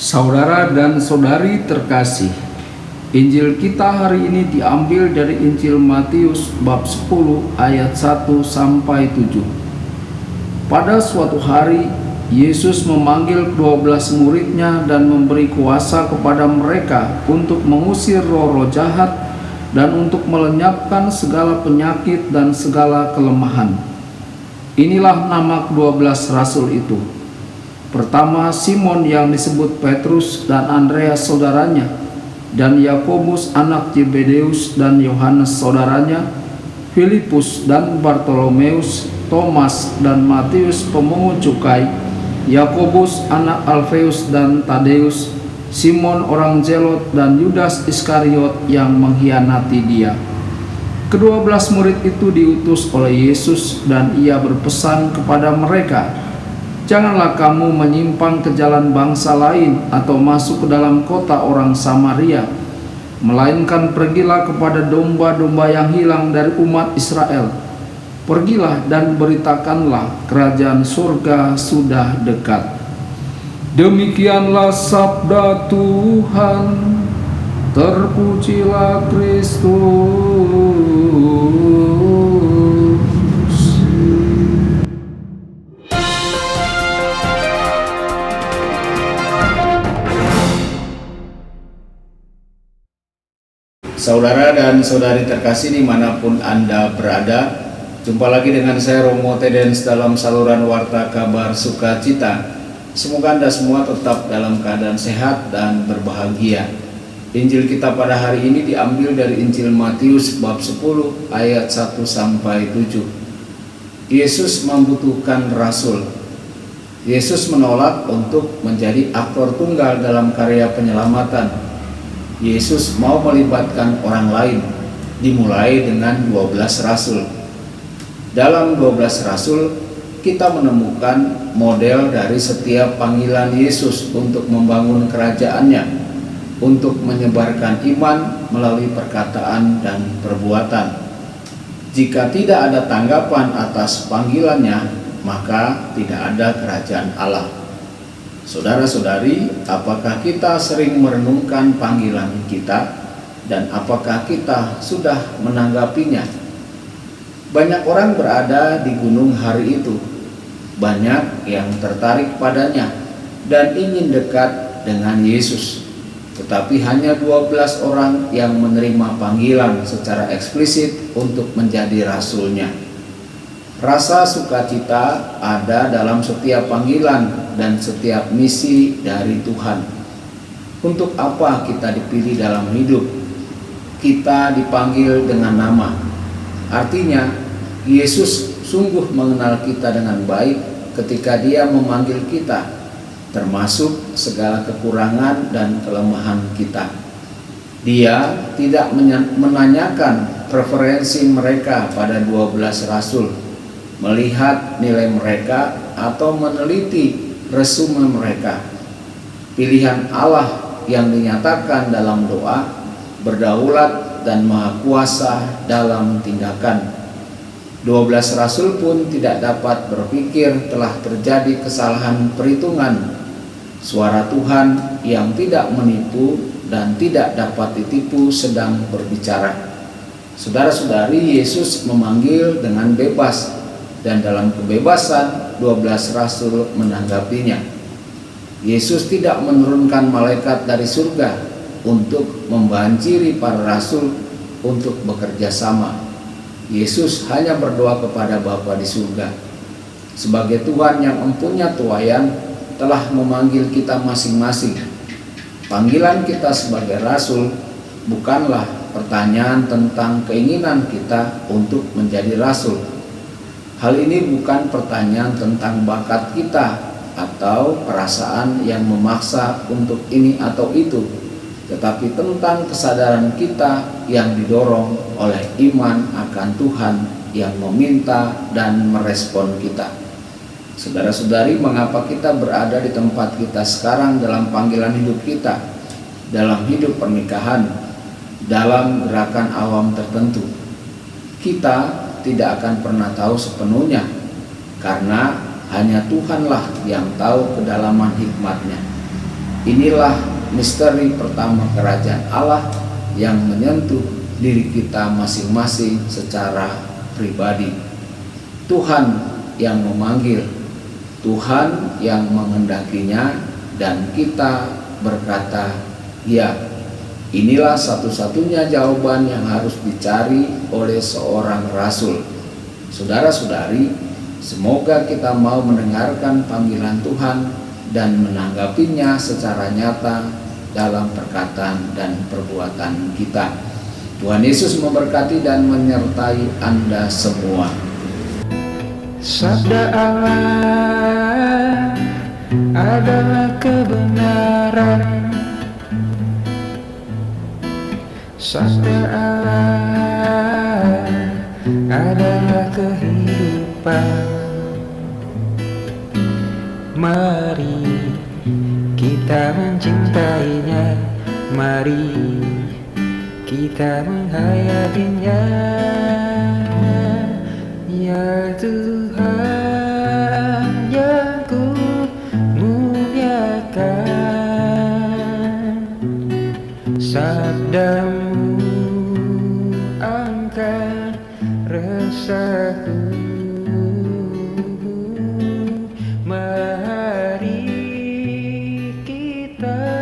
Saudara dan saudari terkasih, Injil kita hari ini diambil dari Injil Matius bab 10 ayat 1 sampai 7. Pada suatu hari, Yesus memanggil 12 muridnya dan memberi kuasa kepada mereka untuk mengusir roh-roh jahat dan untuk melenyapkan segala penyakit dan segala kelemahan. Inilah nama ke-12 rasul itu. Pertama, Simon yang disebut Petrus dan Andreas saudaranya, dan Yakobus anak Zebedeus dan Yohanes saudaranya, Filipus dan Bartolomeus, Thomas dan Matius pemungut cukai, Yakobus anak Alfeus dan Tadeus, Simon orang Zelot dan Yudas Iskariot yang mengkhianati dia. Ke-12 murid itu diutus oleh Yesus dan ia berpesan kepada mereka, "Janganlah kamu menyimpang ke jalan bangsa lain atau masuk ke dalam kota orang Samaria, melainkan pergilah kepada domba-domba yang hilang dari umat Israel. Pergilah dan beritakanlah kerajaan surga sudah dekat." Demikianlah sabda Tuhan. Terpujilah Kristus. Saudara dan saudari terkasih dimanapun Anda berada, jumpa lagi dengan saya Romo Tedens dalam saluran Warta Kabar Sukacita. Semoga Anda semua tetap dalam keadaan sehat dan berbahagia. Injil kita pada hari ini diambil dari Injil Matius bab 10 ayat 1 sampai 7. Yesus membutuhkan rasul. Yesus menolak untuk menjadi aktor tunggal dalam karya penyelamatan. Yesus mau melibatkan orang lain, dimulai dengan 12 rasul. Dalam 12 rasul, kita menemukan model dari setiap panggilan Yesus untuk membangun kerajaannya, untuk menyebarkan iman melalui perkataan dan perbuatan. Jika tidak ada tanggapan atas panggilannya, maka tidak ada kerajaan Allah. Saudara-saudari, apakah kita sering merenungkan panggilan kita dan apakah kita sudah menanggapinya? Banyak orang berada di gunung hari itu. Banyak yang tertarik padanya dan ingin dekat dengan Yesus. Tetapi hanya 12 orang yang menerima panggilan secara eksplisit untuk menjadi rasulnya. Rasa sukacita ada dalam setiap panggilan dan setiap misi dari Tuhan. Untuk apa kita dipilih dalam hidup? Kita dipanggil dengan nama. Artinya, Yesus sungguh mengenal kita dengan baik ketika Dia memanggil kita, termasuk segala kekurangan dan kelemahan kita. Dia tidak menanyakan preferensi mereka pada 12 rasul, melihat nilai mereka atau meneliti resume mereka. Pilihan Allah yang dinyatakan dalam doa, berdaulat dan maha kuasa dalam tindakan. 12 rasul pun tidak dapat berpikir telah terjadi kesalahan perhitungan. Suara Tuhan yang tidak menipu dan tidak dapat ditipu sedang berbicara. Saudara-saudari, Yesus memanggil dengan bebas, dan dalam kebebasan 12 rasul menanggapinya. Yesus tidak menurunkan malaikat dari surga untuk membanjiri para rasul untuk bekerja sama. Yesus hanya berdoa kepada Bapa di surga. Sebagai Tuhan yang empunya tuayan, telah memanggil kita masing-masing. Panggilan kita sebagai rasul bukanlah pertanyaan tentang keinginan kita untuk menjadi rasul. Hal ini bukan pertanyaan tentang bakat kita atau perasaan yang memaksa untuk ini atau itu, tetapi tentang kesadaran kita yang didorong oleh iman akan Tuhan yang meminta dan merespon kita. Saudara-saudari, mengapa kita berada di tempat kita sekarang dalam panggilan hidup kita, dalam hidup pernikahan, dalam gerakan awam tertentu? Kita tidak akan pernah tahu sepenuhnya, karena hanya Tuhanlah yang tahu kedalaman hikmatnya. Inilah misteri pertama kerajaan Allah yang menyentuh diri kita masing-masing secara pribadi. Tuhan yang memanggil, Tuhan yang menghendakinya, dan kita berkata, "Ya." Inilah satu-satunya jawaban yang harus dicari oleh seorang rasul. Saudara-saudari, semoga kita mau mendengarkan panggilan Tuhan dan menanggapinya secara nyata dalam perkataan dan perbuatan kita. Tuhan Yesus memberkati dan menyertai Anda semua. Sabda Allah adalah kebenaran. Sabda Allah adalah kehidupan. Mari kita mencintainya, mari kita menghayatinya. Ya Tuhan yang ku muliakan, sabdamu angkat resahku. Mari kita